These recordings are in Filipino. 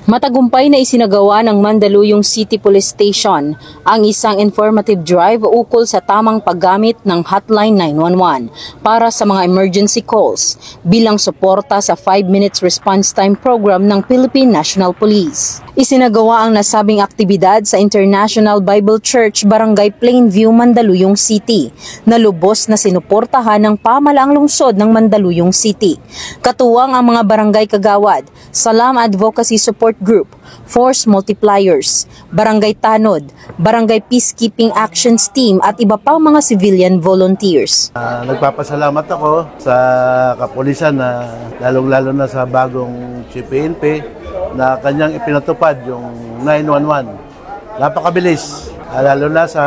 Matagumpay na isinagawa ng Mandaluyong City Police Station ang isang informative drive ukol sa tamang paggamit ng Hotline 911 para sa mga emergency calls bilang suporta sa 5 minutes response time program ng Philippine National Police. Isinagawa ang nasabing aktibidad sa International Bible Church, Barangay Plainview, Mandaluyong City, na lubos na sinuportahan ng pamahalaang lungsod ng Mandaluyong City. Katuwang ang mga barangay kagawad, Salam Advocacy Support Group, Force Multipliers, Barangay Tanod, Barangay Peacekeeping Actions Team at iba pang mga civilian volunteers. Nagpapasalamat ako sa kapulisan na lalong-lalo na sa bagong Chief PNP na kanyang ipinatupad yung 911. Napakabilis, lalo na sa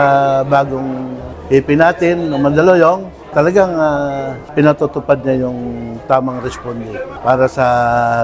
bagong PP natin ng Mandaluyong. Talagang pinatutupad niya yung tamang responde para sa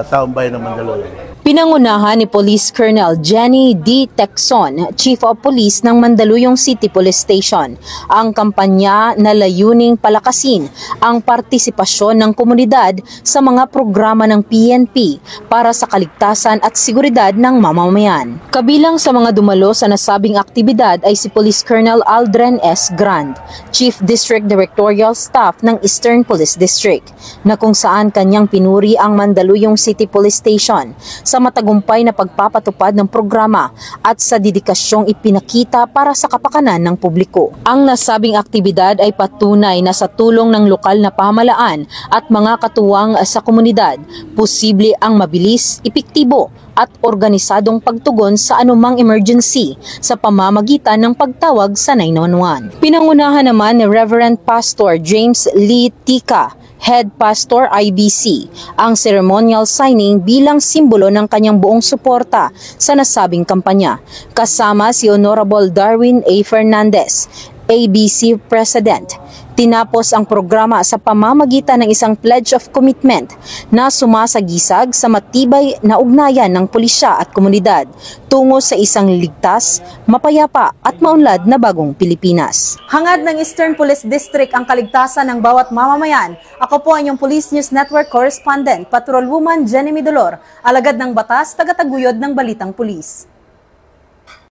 taong bayan ng Mandaluyong. Pinangunahan ni Police Colonel Jenny D. Tecson, Chief of Police ng Mandaluyong City Police Station, ang kampanya na layuning palakasin ang partisipasyon ng komunidad sa mga programa ng PNP para sa kaligtasan at seguridad ng mamamayan. Kabilang sa mga dumalo sa nasabing aktibidad ay si Police Colonel Aldren S. Grand, Chief District Directorial Staff ng Eastern Police District, na kung saan kanyang pinuri ang Mandaluyong City Police Station sa matagumpay na pagpapatupad ng programa at sa dedikasyong ipinakita para sa kapakanan ng publiko. Ang nasabing aktibidad ay patunay na sa tulong ng lokal na pamahalaan at mga katuwang sa komunidad, posible ang mabilis, epektibo at organisadong pagtugon sa anumang emergency sa pamamagitan ng pagtawag sa 911. Pinangunahan naman ni Reverend Pastor James Lee Tika, Head Pastor IBC, ang ceremonial signing bilang simbolo ng kanyang buong suporta sa nasabing kampanya. Kasama si Honorable Darwin A. Fernandez, ABC President. Tinapos ang programa sa pamamagitan ng isang pledge of commitment na sumasagisag sa matibay na ugnayan ng pulisya at komunidad tungo sa isang ligtas, mapayapa at maunlad na bagong Pilipinas. Hangad ng Eastern Police District ang kaligtasan ng bawat mamamayan. Ako po ang inyong Police News Network Correspondent, Patrolwoman Jenny Midolor, alagad ng batas, tagataguyod ng Balitang Pulis.